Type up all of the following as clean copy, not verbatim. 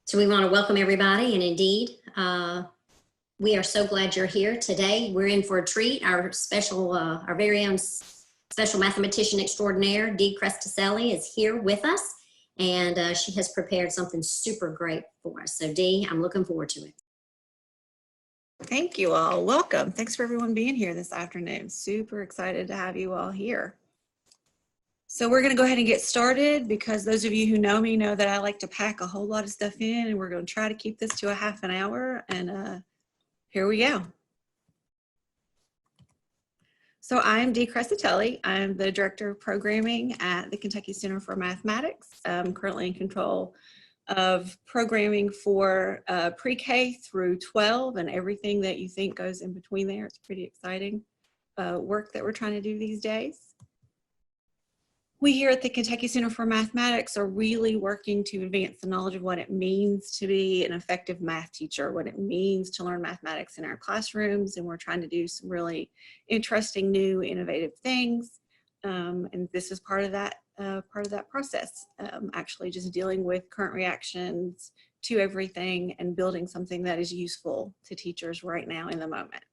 So we want to welcome everybody, and indeed, we are so glad you're here today. We're in for a treat. Our special, our very own special mathematician extraordinaire, Dee Cresticelli, is here with us, and she has prepared something super great for us. So Dee, I'm looking forward to it. Thank you all. Welcome. Thanks for everyone being here this afternoon. Super excited to have you all here. So we're going to go ahead and get started because those of you who know me know that I like to pack a whole lot of stuff in, and we're going to try to keep this to a half an hour, and here we go. So I'm Dee Cresticelli. I'm the Director of Programming at the Kentucky Center for Mathematics. I'm currently in control of programming for pre-K through 12 and everything that you think goes in between there. It's pretty exciting work that we're trying to do these days. We here at the Kentucky Center for Mathematics are really working to advance the knowledge of what it means to be an effective math teacher, what it means to learn mathematics in our classrooms, and we're trying to do some really interesting, new, innovative things. And this is part of that process, actually just dealing with current reactions to everything and building something that is useful to teachers right now in the moment.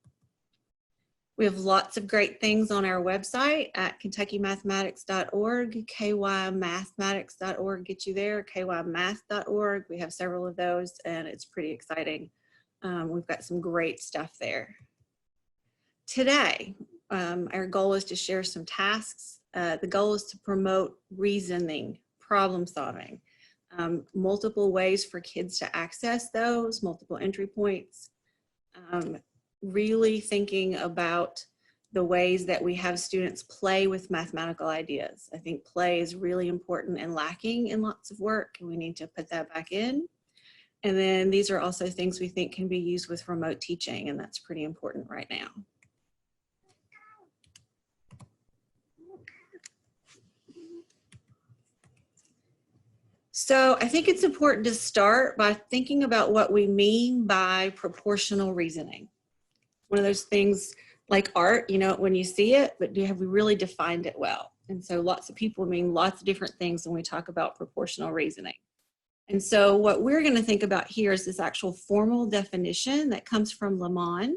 We have lots of great things on our website at KentuckyMathematics.org, KY.7.R.P.2 get you there, KYMath.org. We have several of those, and it's pretty exciting. We've got some great stuff there. Today, our goal is to share some tasks. The goal is to promote reasoning, problem solving, multiple ways for kids to access those, multiple entry points. Really thinking about the ways that we have students play with mathematical ideas. I think play is really important and lacking in lots of work, and we need to put that back in. And then these are also things we think can be used with remote teaching, and that's pretty important right now. So I think it's important to start by thinking about what we mean by proportional reasoning. One of those things like art, you know it when you see it, but have we really defined it well? And so lots of people mean lots of different things when we talk about proportional reasoning. And so what we're going to think about here is this actual formal definition that comes from Lemon,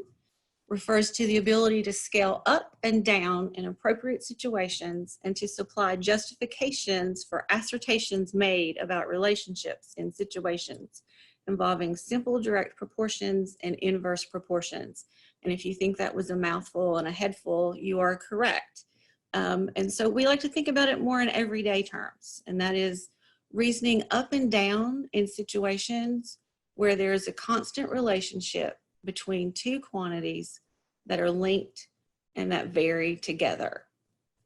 refers to the ability to scale up and down in appropriate situations and to supply justifications for assertions made about relationships in situations involving simple direct proportions and inverse proportions. And if you think that was a mouthful and a headful, you are correct. And so we like to think about it more in everyday terms, and that is reasoning up and down in situations where there is a constant relationship between two quantities that are linked and that vary together.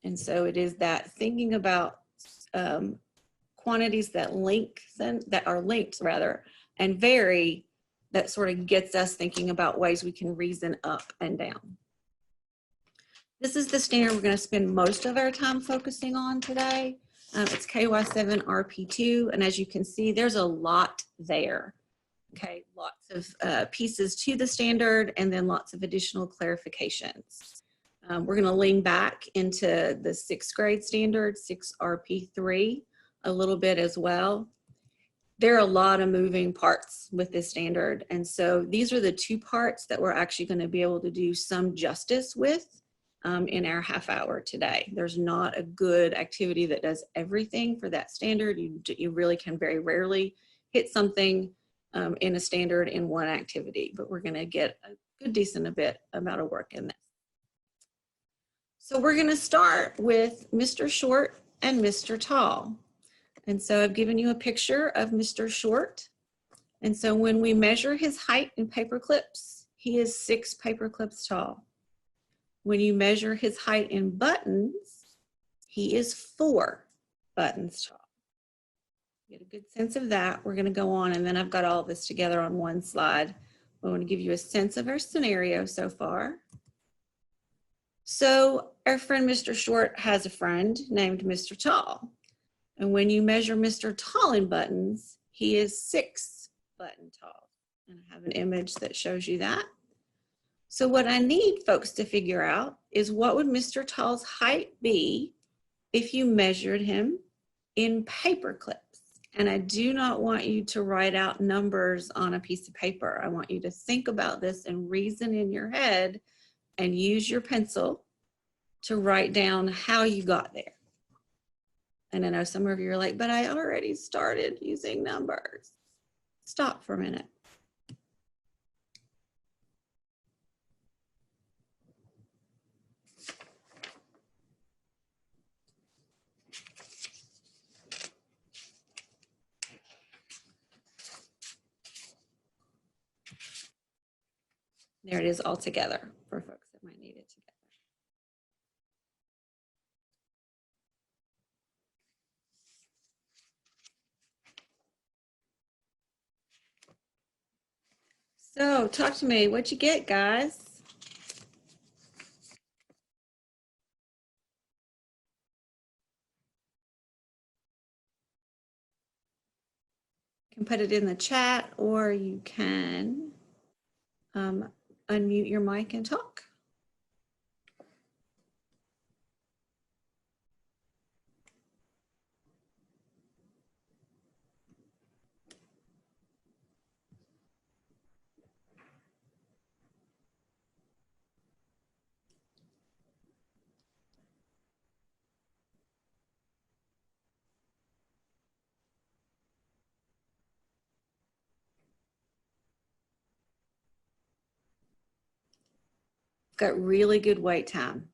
And so it is that thinking about quantities that are linked and vary, that sort of gets us thinking about ways we can reason up and down. This is the standard we're going to spend most of our time focusing on today. It's KY.7.RP.2, and as you can see, there's a lot there. Okay, lots of pieces to the standard and then lots of additional clarifications. We're going to lean back into the 6th grade standard, 6RP3, a little bit as well. There are a lot of moving parts with this standard, and so these are the two parts that we're actually going to be able to do some justice with in our half hour today. There's not a good activity that does everything for that standard. You really can very rarely hit something in a standard in one activity, but we're going to get a good decent amount of work in this. So we're going to start with Mr. Short and Mr. Tall. And so I've given you a picture of Mr. Short. And so when we measure his height in paper clips, he is 6 paper clips tall. When you measure his height in buttons, he is 4 buttons tall. Get a good sense of that. We're going to go on, and then I've got all of this together on one slide. I want to give you a sense of our scenario so far. So our friend Mr. Short has a friend named Mr. Tall. And when you measure Mr. Tall in buttons, he is 6 button tall. And I have an image that shows you that. So what I need folks to figure out is what would Mr. Tall's height be if you measured him in paper clips? And I do not want you to write out numbers on a piece of paper. I want you to think about this and reason in your head and use your pencil to write down how you got there. And I know some of you are like, but I already started using numbers. Stop for a minute. There it is all together for folks that might need it together. So talk to me, what'd you get, guys? You can put it in the chat or you can unmute your mic and talk. Got really good wait time.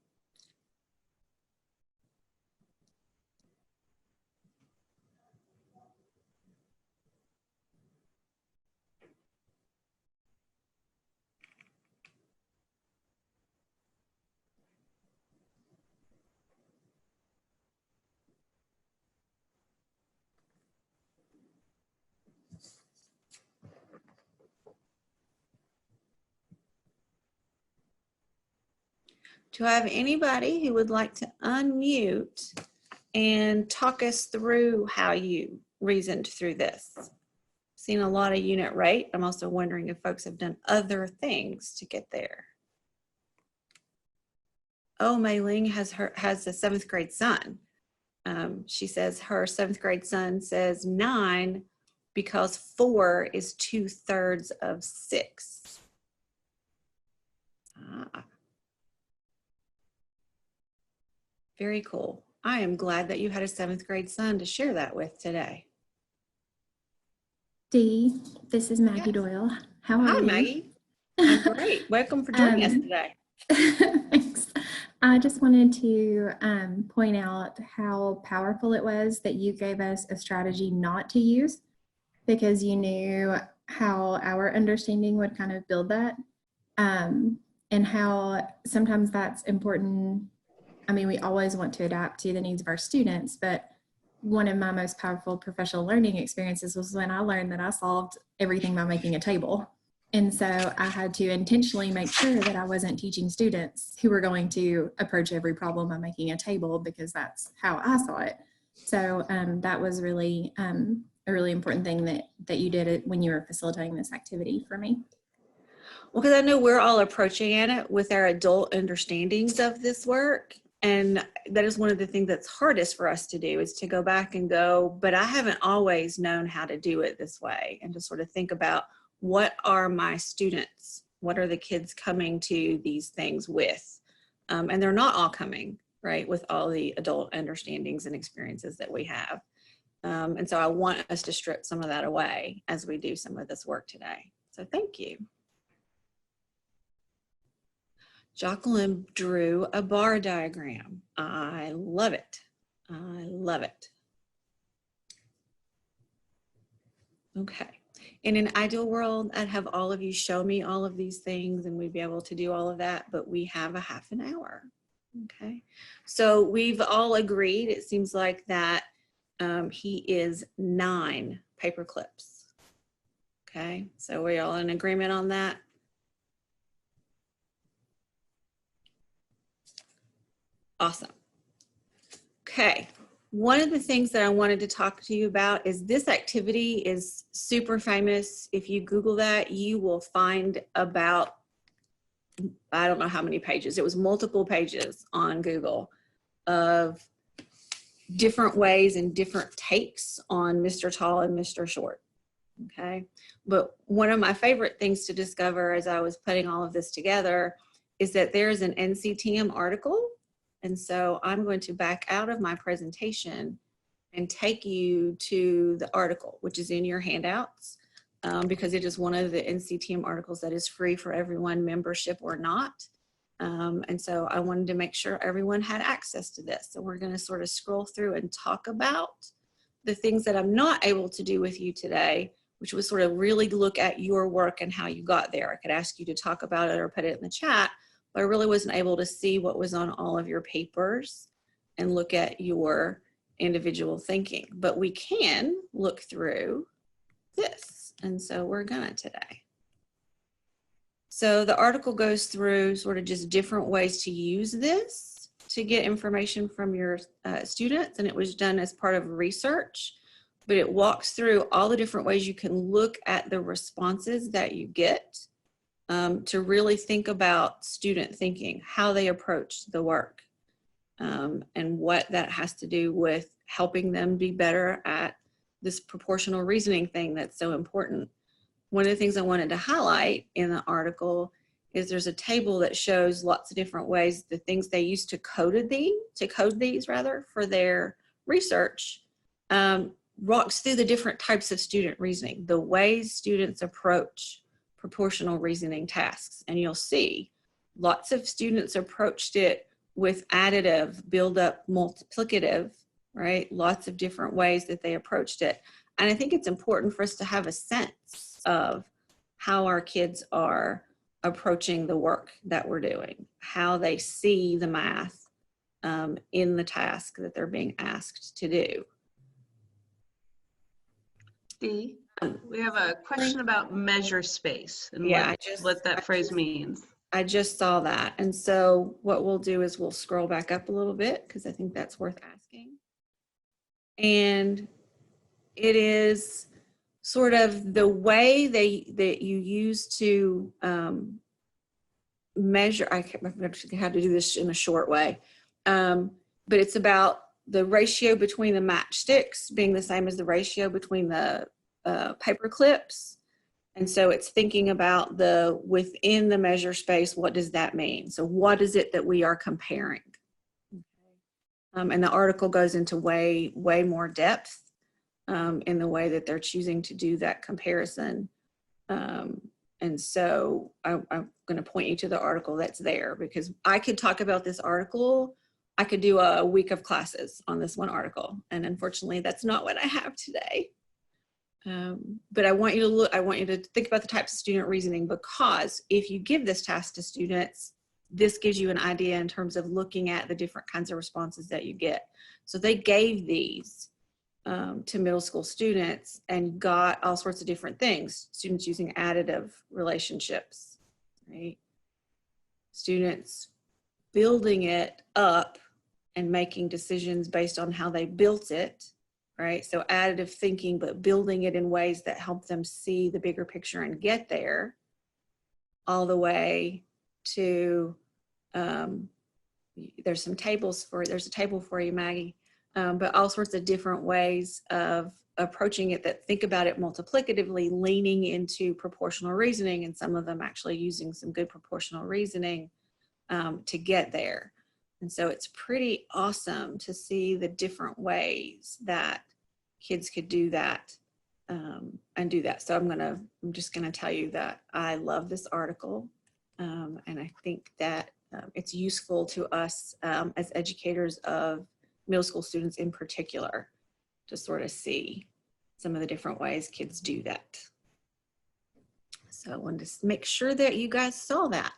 Do I have anybody who would like to unmute and talk us through how you reasoned through this? Seen a lot of unit rate. I'm also wondering if folks have done other things to get there. Oh, Mei Ling has a 7th grade son. She says her 7th grade son says 9 because 4 is 2/3 of 6. Very cool. I am glad that you had a 7th grade son to share that with today. Dee, this is Maggie Yes. Doyle. How are you? Hi, Maggie. I'm great. Welcome for joining us today. Thanks. I just wanted to point out how powerful it was that you gave us a strategy not to use, because you knew how our understanding would kind of build that, and how sometimes that's important. I mean, we always want to adapt to the needs of our students, but one of my most powerful professional learning experiences was when I learned that I solved everything by making a table. And so I had to intentionally make sure that I wasn't teaching students who were going to approach every problem by making a table, because that's how I saw it. So that was really a really important thing that you did it when you were facilitating this activity for me. Well, because I know we're all approaching it with our adult understandings of this work. And that is one of the things that's hardest for us to do, is to go back and go, but I haven't always known how to do it this way. And to sort of think about, what are my students? What are the kids coming to these things with? And they're not all coming, right, with all the adult understandings and experiences that we have. And so I want us to strip some of that away as we do some of this work today. So thank you. Jacqueline drew a bar diagram. I love it. I love it. Okay. In an ideal world, I'd have all of you show me all of these things and we'd be able to do all of that, but we have a half an hour. Okay. So we've all agreed, it seems like, that he is 9 paper clips. Okay. So we're all in agreement on that? Awesome. Okay. One of the things that I wanted to talk to you about is this activity is super famous. If you Google that, you will find about, I don't know how many pages. It was multiple pages on Google of different ways and different takes on Mr. Tall and Mr. Short. Okay, but one of my favorite things to discover as I was putting all of this together is that there's an NCTM article. And so I'm going to back out of my presentation and take you to the article, which is in your handouts, because it is one of the NCTM articles that is free for everyone, membership or not. And so I wanted to make sure everyone had access to this. So we're going to sort of scroll through and talk about the things that I'm not able to do with you today, which was sort of really look at your work and how you got there. I could ask you to talk about it or put it in the chat, but I really wasn't able to see what was on all of your papers and look at your individual thinking. But we can look through this, and so we're gonna today. So the article goes through sort of just different ways to use this to get information from your students, and it was done as part of research, but it walks through all the different ways you can look at the responses that you get to really think about student thinking, how they approach the work, and what that has to do with helping them be better at this proportional reasoning thing that's so important. One of the things I wanted to highlight in the article is there's a table that shows lots of different ways, the things they used to code these for their research, walks through the different types of student reasoning, the ways students approach proportional reasoning tasks. And you'll see lots of students approached it with additive, build up, multiplicative, right? Lots of different ways that they approached it. And I think it's important for us to have a sense of how our kids are approaching the work that we're doing, how they see the math in the task that they're being asked to do. Dee, we have a question about measure space and Yeah, what that phrase means. I just saw that. And so what we'll do is we'll scroll back up a little bit because I think that's worth asking. And it is sort of the way that you use to measure. I have to do this in a short way, but it's about the ratio between the matchsticks being the same as the ratio between the paper clips. And so it's thinking about within the measure space, what does that mean? So what is it that we are comparing? And the article goes into way more depth in the way that they're choosing to do that comparison. And so I'm going to point you to the article that's there, because I could talk about this article. I could do a week of classes on this one article. And unfortunately, that's not what I have today. But I want you to think about the types of student reasoning, because if you give this task to students, this gives you an idea in terms of looking at the different kinds of responses that you get. So they gave these to middle school students and got all sorts of different things. Students using additive relationships, right? Students building it up and making decisions based on how they built it, right? So additive thinking, but building it in ways that help them see the bigger picture and get there, all the way to, there's a table for you, Maggie, but all sorts of different ways of approaching it that think about it multiplicatively, leaning into proportional reasoning, and some of them actually using some good proportional reasoning to get there. And so it's pretty awesome to see the different ways that kids could do that and do that. So I'm just gonna tell you that I love this article, and I think that it's useful to us as educators of middle school students in particular to sort of see some of the different ways kids do that. So I wanted to make sure that you guys saw that.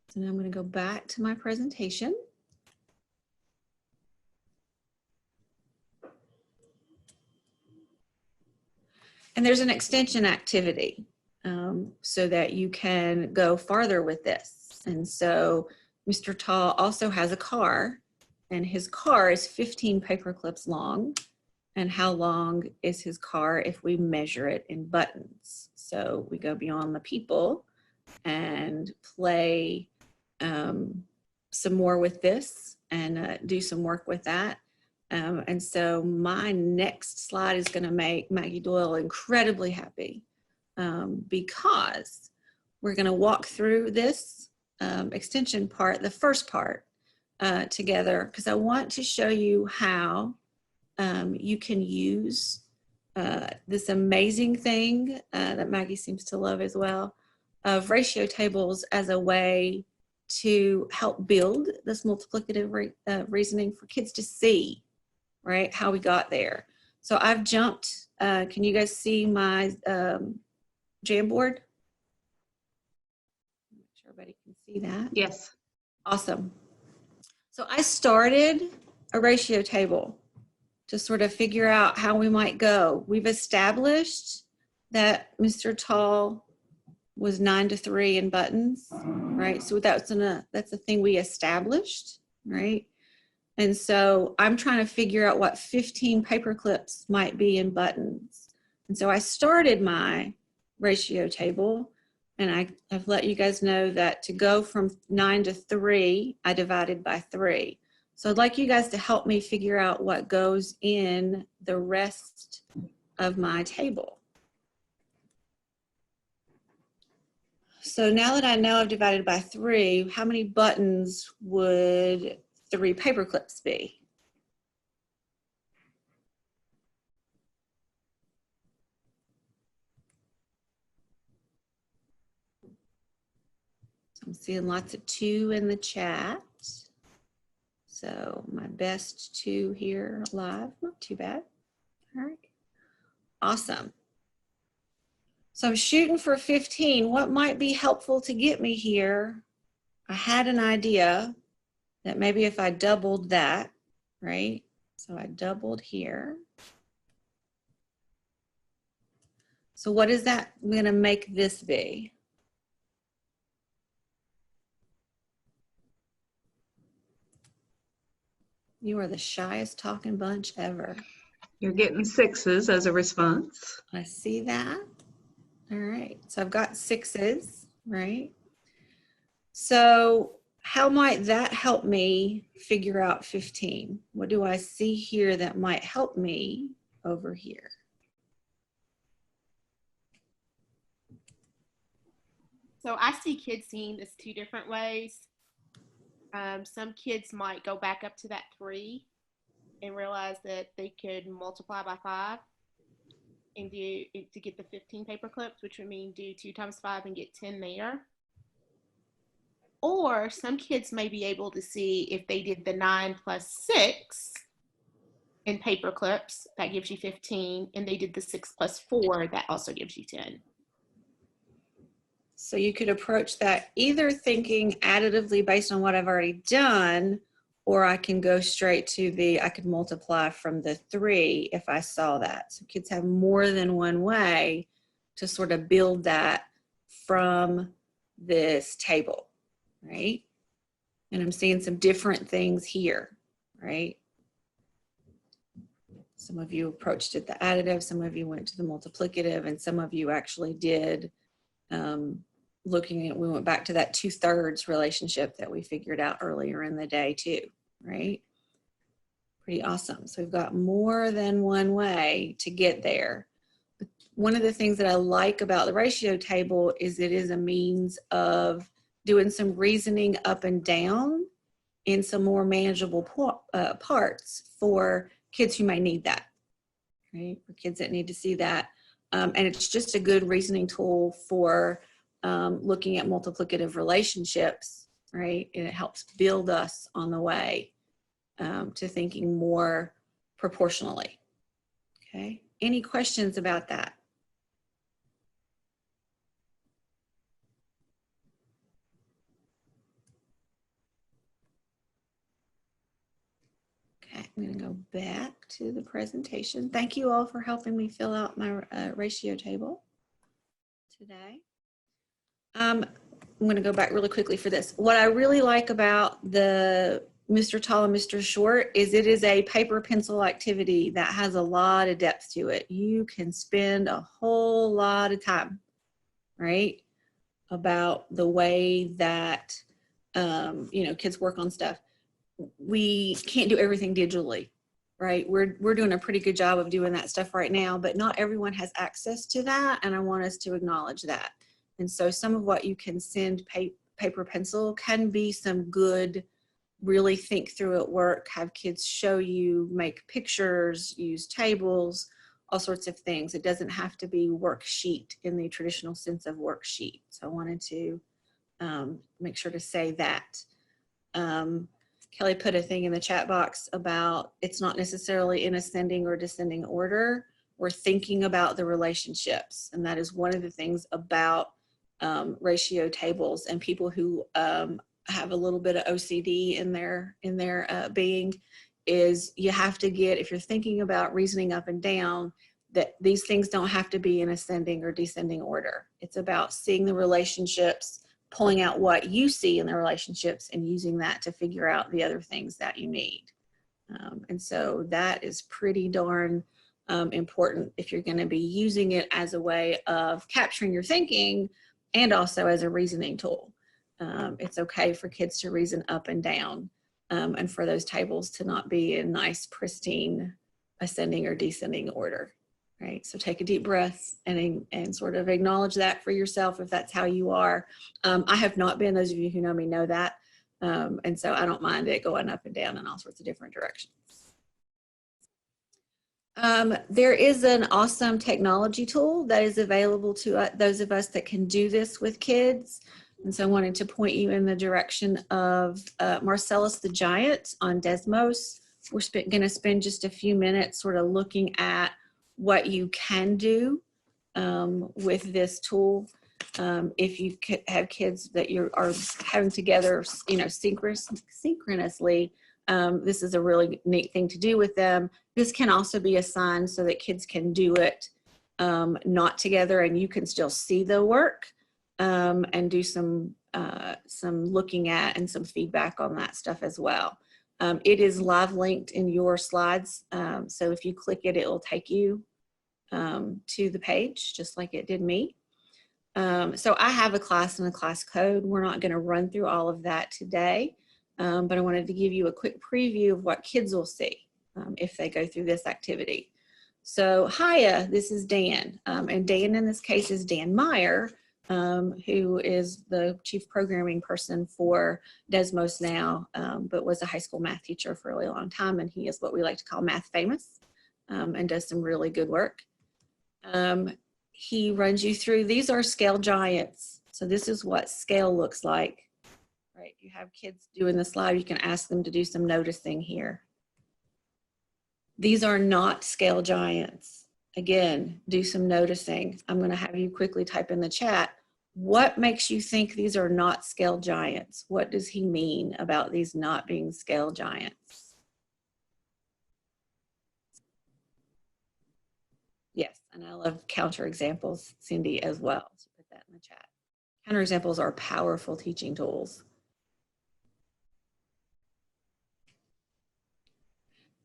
So now I'm going to go back to my presentation. And there's an extension activity so that you can go farther with this. And so Mr. Tall also has a car, and his car is 15 paper clips long. And how long is his car if we measure it in buttons? So we go beyond the people and play some more with this and do some work with that. And so my next slide is going to make Maggie Doyle incredibly happy because we're going to walk through this extension part, the first part, together, because I want to show you how you can use this amazing thing that Maggie seems to love as well, of ratio tables as a way to help build this multiplicative reasoning for kids to see, right, how we got there. So I've jumped, can you guys see my Jamboard? Make sure everybody can see that. Yes. Awesome. So I started a ratio table to sort of figure out how we might go. We've established that Mr. Tall was 9 to 3 in buttons, right? So that's a thing we established, right? And so I'm trying to figure out what 15 paper clips might be in buttons. And so I started my ratio table, and I've let you guys know that to go from 9 to 3, I divided by 3. So I'd like you guys to help me figure out what goes in the rest of my table. So now that I know I've divided by 3, how many buttons would 3 paper clips be? I'm seeing lots of 2 in the chat. So my best 2 here live, not too bad. All right, awesome. So I'm shooting for 15. What might be helpful to get me here? I had an idea that maybe if I doubled that, right? So I doubled here. So what is that going to make this be? You are the shyest talking bunch ever. You're getting 6s as a response. I see that. All right, so I've got 6s, right? So how might that help me figure out 15? What do I see here that might help me over here? So I see kids seeing this 2 different ways. Some kids might go back up to that 3 and realize that they could multiply by 5 and do to get the 15 paper clips, which would mean do 2 times 5 and get 10 there. Or some kids may be able to see if they did the 9 plus 6 in paper clips, that gives you 15, and they did the 6 plus 4, that also gives you 10. So you could approach that either thinking additively based on what I've already done, or I can go straight to I could multiply from the 3 if I saw that. So kids have more than one way to sort of build that from this table, right? And I'm seeing some different things here, right? Some of you approached it the additive, some of you went to the multiplicative, and some of you actually did we went back to that 2/3 relationship that we figured out earlier in the day too, right? Pretty awesome. So we've got more than one way to get there. But one of the things that I like about the ratio table is it is a means of doing some reasoning up and down in some more manageable parts for kids who may need that, right? For kids that need to see that. And it's just a good reasoning tool for looking at multiplicative relationships, right? And it helps build us on the way to thinking more proportionally. Okay, any questions about that? Okay, I'm going to go back to the presentation. Thank you all for helping me fill out my ratio table today. I'm going to go back really quickly for this. What I really like about the Mr. Tall and Mr. Short is it is a paper pencil activity that has a lot of depth to it. You can spend a whole lot of time, right, about the way that kids work on stuff. We can't do everything digitally, right? We're doing a pretty good job of doing that stuff right now, but not everyone has access to that, and I want us to acknowledge that. And so some of what you can send paper pencil can be some good, really think through it work, have kids show you, make pictures, use tables, all sorts of things. It doesn't have to be worksheet in the traditional sense of worksheet. So I wanted to make sure to say that. Kelly put a thing in the chat box about it's not necessarily in ascending or descending order. We're thinking about the relationships. And that is one of the things about ratio tables, and people who have a little bit of OCD in their being, is you have to get, if you're thinking about reasoning up and down, that these things don't have to be in ascending or descending order. It's about seeing the relationships, pulling out what you see in the relationships, and using that to figure out the other things that you need. And so that is pretty darn important if you're going to be using it as a way of capturing your thinking and also as a reasoning tool. It's okay for kids to reason up and down, and for those tables to not be in nice, pristine ascending or descending order. Right, so take a deep breath and sort of acknowledge that for yourself if that's how you are. I have not been, those of you who know me know that, and so I don't mind it going up and down in all sorts of different directions. There is an awesome technology tool that is available to those of us that can do this with kids. And so I wanted to point you in the direction of Marcellus the Giant on Desmos. We're going to spend just a few minutes sort of looking at what you can do with this tool. If you have kids that you are having together, you know, synchronously, this is a really neat thing to do with them. This can also be assigned so that kids can do it not together, and you can still see the work and do some looking at and some feedback on that stuff as well. It is live linked in your slides, so if you click it, it will take you to the page, just like it did me. So I have a class and a class code. We're not going to run through all of that today, but I wanted to give you a quick preview of what kids will see if they go through this activity. So hiya, this is Dan, and Dan in this case is Dan Meyer, who is the chief programming person for Desmos now, but was a high school math teacher for a really long time, and he is what we like to call math famous, and does some really good work. He runs you through, these are scale giants. So this is what scale looks like, right? If you have kids doing the slide, you can ask them to do some noticing here. These are not scale giants. Again, do some noticing. I'm going to have you quickly type in the chat, what makes you think these are not scale giants? What does he mean about these not being scale giants? Yes, and I love counterexamples, Cindy, as well. So put that in the chat. Counterexamples are powerful teaching tools.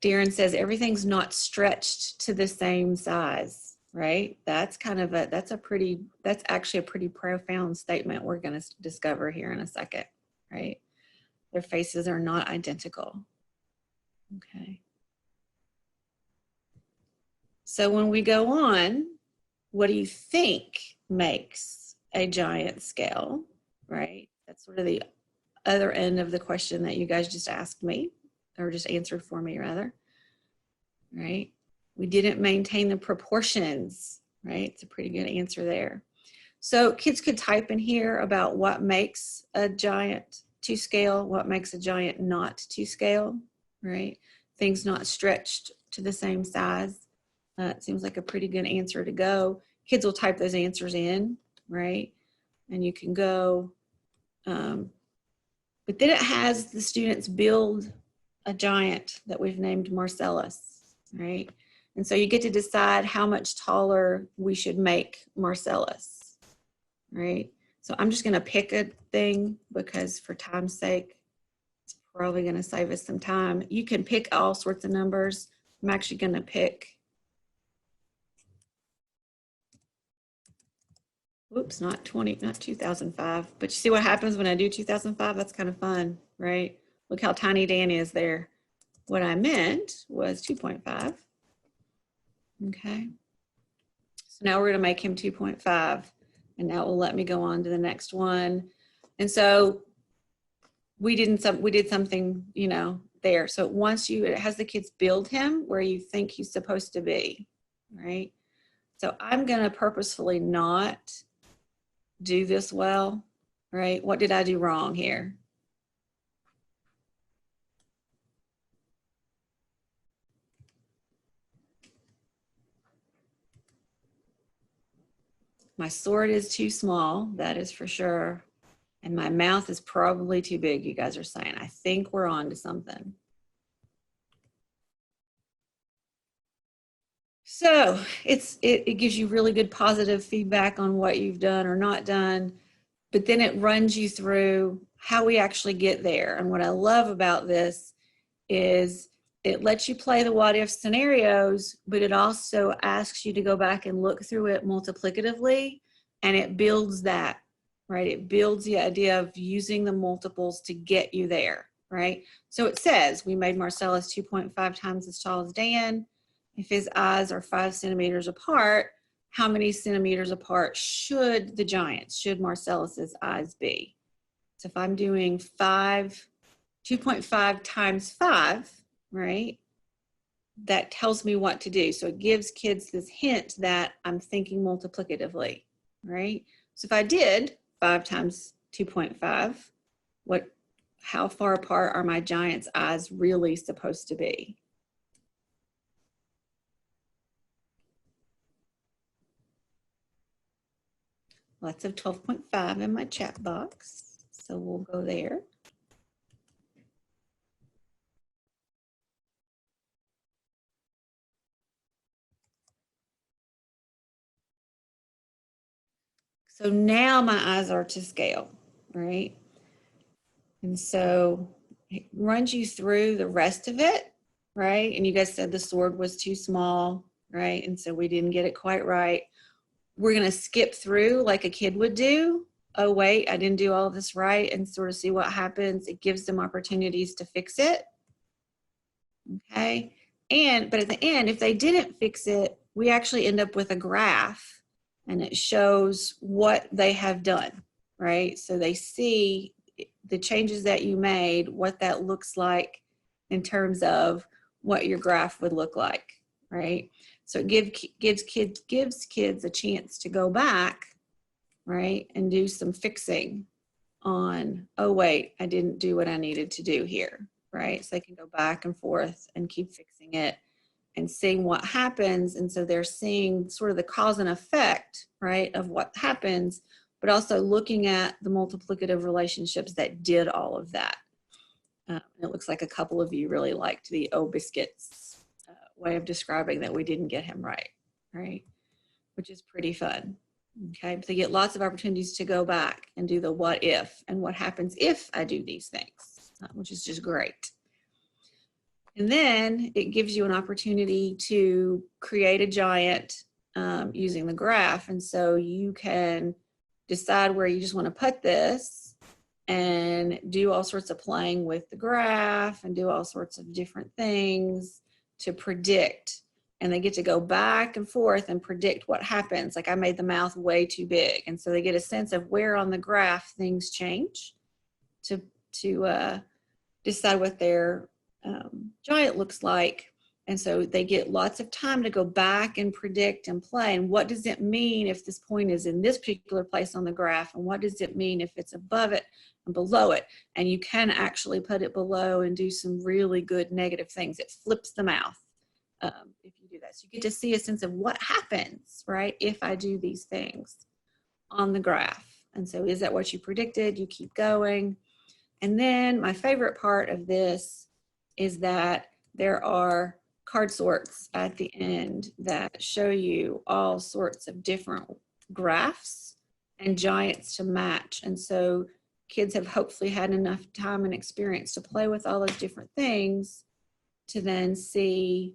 Darren says everything's not stretched to the same size, right? That's kind of that's actually a pretty profound statement we're going to discover here in a second, right? Their faces are not identical. Okay. So when we go on, what do you think makes a giant scale, right? That's sort of the other end of the question that you guys just asked me, or just answered for me rather, right? We didn't maintain the proportions, right? It's a pretty good answer there. So kids could type in here about what makes a giant to scale, what makes a giant not to scale, right? Things not stretched to the same size. It seems like a pretty good answer to go. Kids will type those answers in, right? And you can go, but then it has the students build a giant that we've named Marcellus, right? And so you get to decide how much taller we should make Marcellus, right? So I'm just gonna pick a thing because for time's sake, it's probably gonna save us some time. You can pick all sorts of numbers. I'm actually gonna pick, whoops, not 2005, but you see what happens when I do 2005? That's kind of fun, right? Look how tiny Dan is there. what I meant was 2.5. Okay. So now we're going to make him 2.5, and that will let me go on to the next one. And so we did something, you know, there. So once it has the kids build him where you think he's supposed to be, right? So I'm going to purposefully not do this well, right? What did I do wrong here? My sword is too small, that is for sure. And my mouth is probably too big, you guys are saying. I think we're on to something. So it gives you really good positive feedback on what you've done or not done, but then it runs you through how we actually get there. And what I love about this is it lets you play the what if scenarios, but it also asks you to go back and look through it multiplicatively, and it builds that, right? It builds the idea of using the multiples to get you there, right? So it says we made Marcellus 2.5 times as tall as Dan. If his eyes are 5 centimeters apart, how many centimeters apart should Marcellus's eyes be? So if I'm doing 2.5 times 5, right? That tells me what to do. So it gives kids this hint that I'm thinking multiplicatively, right? So if I did 5 times 2.5, how far apart are my giant's eyes really supposed to be? Lots of 12.5 in my chat box, so we'll go there. So now my eyes are to scale, right? And so it runs you through the rest of it, right? And you guys said the sword was too small, right? And so we didn't get it quite right. We're going to skip through like a kid would do. Oh, wait, I didn't do all of this right, and sort of see what happens. It gives them opportunities to fix it. Okay. But at the end, if they didn't fix it, we actually end up with a graph, and it shows what they have done, right? So they see the changes that you made, what that looks like in terms of what your graph would look like, right? So it gives kids a chance to go back, right, and do some fixing on, oh, wait, I didn't do what I needed to do here, right? So they can go back and forth and keep fixing it and seeing what happens. And so they're seeing sort of the cause and effect, right, of what happens, but also looking at the multiplicative relationships that did all of that. It looks like a couple of you really liked the O Biscuits way of describing that we didn't get him right, which is pretty fun. Okay, so you get lots of opportunities to go back and do the what if and what happens if I do these things, which is just great. And then it gives you an opportunity to create a giant using the graph. And so you can decide where you just want to put this and do all sorts of playing with the graph and do all sorts of different things to predict. And they get to go back and forth and predict what happens. Like I made the mouth way too big. And so they get a sense of where on the graph things change to decide what their giant looks like. And so they get lots of time to go back and predict and play. And what does it mean if this point is in this particular place on the graph? And what does it mean if it's above it and below it? And you can actually put it below and do some really good negative things. It flips the mouth if you do that. So you get to see a sense of what happens, right, if I do these things on the graph. And so is that what you predicted? You keep going. And then my favorite part of this is that there are card sorts at the end that show you all sorts of different graphs and giants to match. And so kids have hopefully had enough time and experience to play with all those different things to then see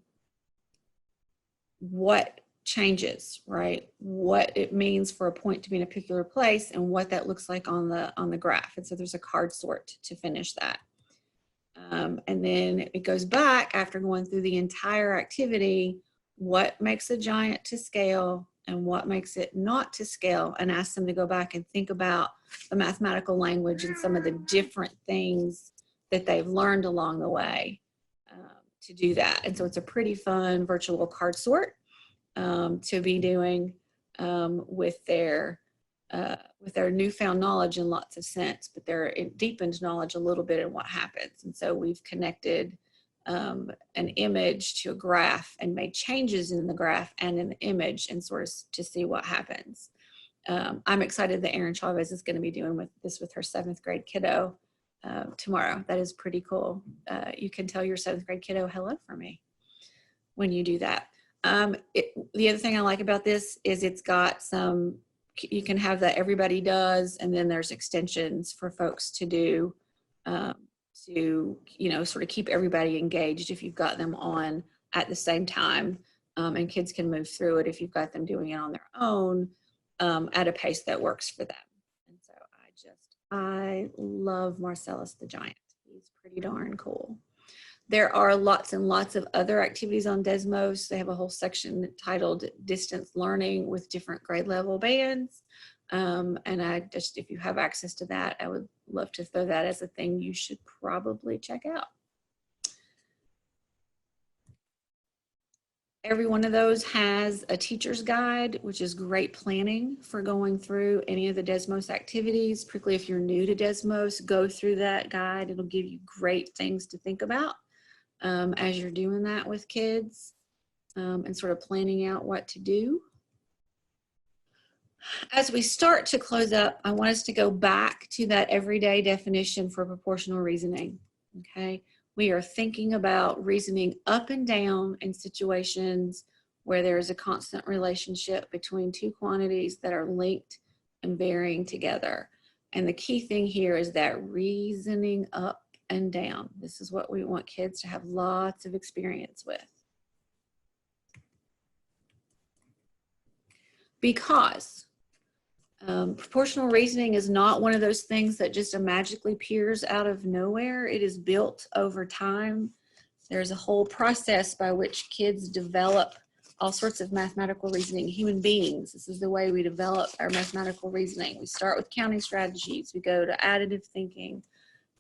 what changes, right? What it means for a point to be in a particular place and what that looks like on the graph. And so there's a card sort to finish that. And then it goes back after going through the entire activity, what makes a giant to scale and what makes it not to scale, and ask them to go back and think about the mathematical language and some of the different things that they've learned along the way to do that. And so it's a pretty fun virtual card sort to be doing with their newfound knowledge in lots of sense, but their deepened knowledge a little bit in what happens. And so we've connected an image to a graph and made changes in the graph and in the image and sort of to see what happens. I'm excited that Erin Chavez is going to be doing this with her 7th grade kiddo tomorrow. That is pretty cool. You can tell your 7th grade kiddo hello for me when you do that. The other thing I like about this is it's got some, you can have that everybody does, and then there's extensions for folks to do to, you know, sort of keep everybody engaged if you've got them on at the same time, and kids can move through it if you've got them doing it on their own at a pace that works for them. And so I love Marcellus the Giant. He's pretty darn cool. There are lots and lots of other activities on Desmos. They have a whole section titled Distance Learning with different grade level bands. And if you have access to that, I would love to throw that as a thing you should probably check out. Every one of those has a teacher's guide, which is great planning for going through any of the Desmos activities. Particularly if you're new to Desmos, go through that guide. It'll give you great things to think about as you're doing that with kids and sort of planning out what to do. As we start to close up, I want us to go back to that everyday definition for proportional reasoning, okay? We are thinking about reasoning up and down in situations where there is a constant relationship between two quantities that are linked and varying together. And the key thing here is that reasoning up and down. This is what we want kids to have lots of experience with. Because proportional reasoning is not one of those things that just magically appears out of nowhere. It is built over time. There's a whole process by which kids develop all sorts of mathematical reasoning. Human beings, this is the way we develop our mathematical reasoning. We start with counting strategies. We go to additive thinking.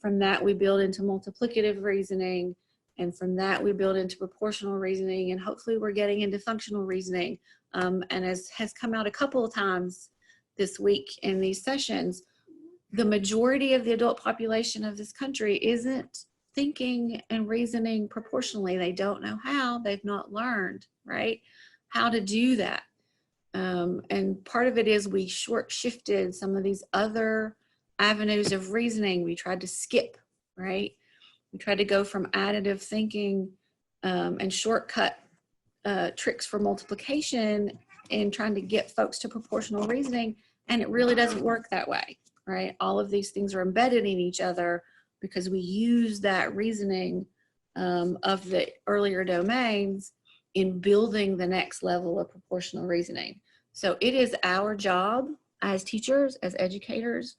From that, we build into multiplicative reasoning. And from that, we build into proportional reasoning. And hopefully we're getting into functional reasoning. And as has come out a couple of times this week in these sessions, the majority of the adult population of this country isn't thinking and reasoning proportionally. They don't know how. They've not learned, right, how to do that. And part of it is we short-shifted some of these other avenues of reasoning. We tried to skip, right? We tried to go from additive thinking and shortcut tricks for multiplication and trying to get folks to proportional reasoning, and it really doesn't work that way, right? All of these things are embedded in each other because we use that reasoning of the earlier domains in building the next level of proportional reasoning. So it is our job as teachers, as educators,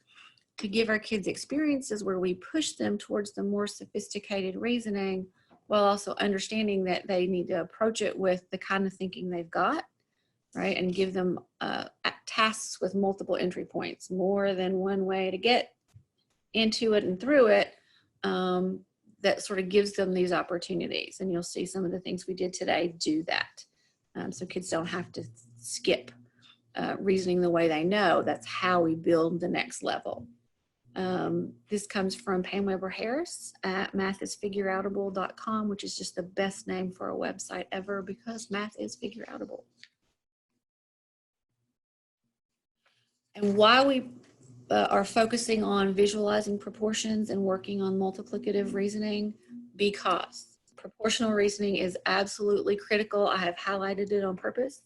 to give our kids experiences where we push them towards the more sophisticated reasoning while also understanding that they need to approach it with the kind of thinking they've got, right? And give them tasks with multiple entry points, more than one way to get into it and through it, that sort of gives them these opportunities. And you'll see some of the things we did today do that. So kids don't have to skip reasoning the way they know. That's how we build the next level. This comes from Pam Weber Harris at Mathis.Figureoutable.com, which is just the best name for a website ever because math is figureoutable. And why we are focusing on visualizing proportions and working on multiplicative reasoning, because proportional reasoning is absolutely critical. I have highlighted it on purpose.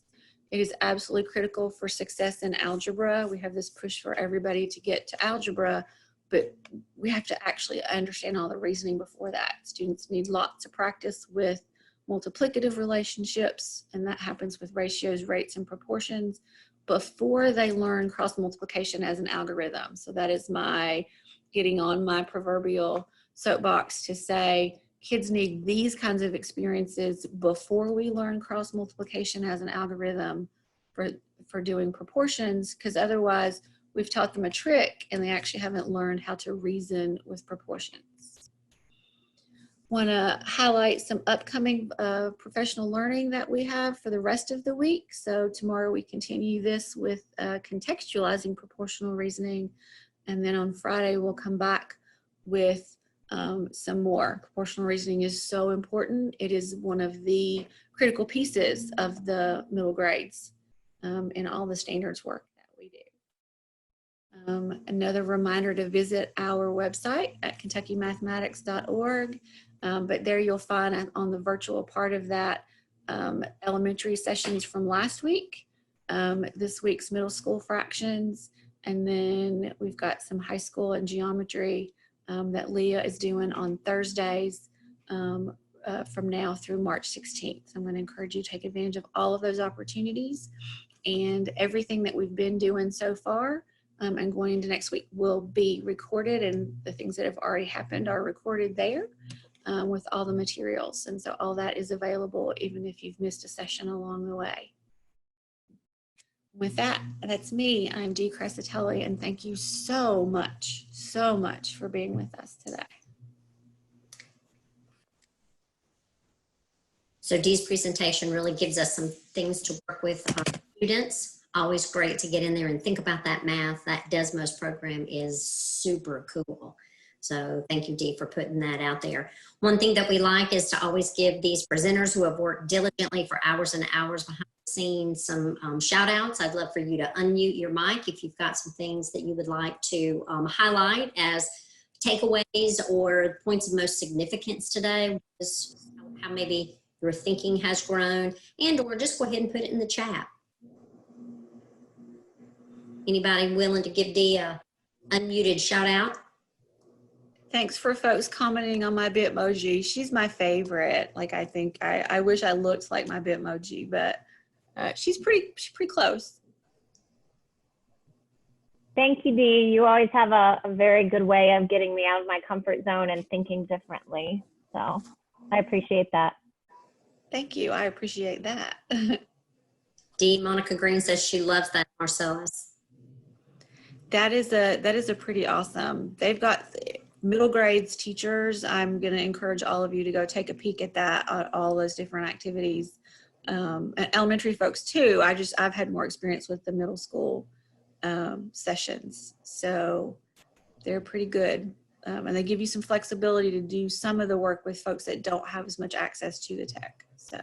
It is absolutely critical for success in algebra. We have this push for everybody to get to algebra, but we have to actually understand all the reasoning before that. Students need lots of practice with multiplicative relationships, and that happens with ratios, rates, and proportions before they learn cross multiplication as an algorithm. So that is my getting on my proverbial soapbox to say kids need these kinds of experiences before we learn cross multiplication as an algorithm for doing proportions, because otherwise we've taught them a trick and they actually haven't learned how to reason with proportions. Want to highlight some upcoming professional learning that we have for the rest of the week. So tomorrow we continue this with contextualizing proportional reasoning, and then on Friday we'll come back with some more. Proportional reasoning is so important. It is one of the critical pieces of the middle grades in all the standards work that we do. Another reminder to visit our website at KentuckyMathematics.org. But there you'll find on the virtual part of that elementary sessions from last week, this week's middle school fractions, and then we've got some high school and geometry that Leah is doing on Thursdays from now through March 16th. So I'm going to encourage you to take advantage of all of those opportunities, and everything that we've been doing so far and going into next week will be recorded, and the things that have already happened are recorded there with all the materials. And so all that is available even if you've missed a session along the way. With that, that's me. I'm Dee Crescitelli, and thank you so much for being with us today. So Dee's presentation really gives us some things to work with our students. Always great to get in there and think about that math. That Desmos program is super cool. So thank you, Dee, for putting that out there. One thing that we like is to always give these presenters who have worked diligently for hours and hours behind the scenes some shout outs. I'd love for you to unmute your mic if you've got some things that you would like to highlight as takeaways or points of most significance today, how maybe your thinking has grown, and or just go ahead and put it in the chat. Anybody willing to give Dee a unmuted shout out? Thanks for folks commenting on my Bitmoji. She's my favorite. Like, I wish I looked like my Bitmoji, but she's pretty close. Thank you, Dee. You always have a very good way of getting me out of my comfort zone and thinking differently. So I appreciate that. Thank you. I appreciate that. Dee, Monica Green says she loves that Marcellus. That is a pretty awesome. They've got middle grades teachers. I'm going to encourage all of you to go take a peek at that, all those different activities. And elementary folks too. I've had more experience with the middle school sessions, so they're pretty good. And they give you some flexibility to do some of the work with folks that don't have as much access to the tech. So.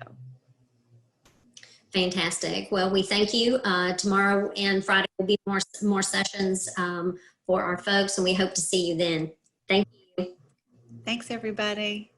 Fantastic. Well, we thank you. Tomorrow and Friday will be more sessions for our folks, and we hope to see you then. Thank you. Thanks, everybody.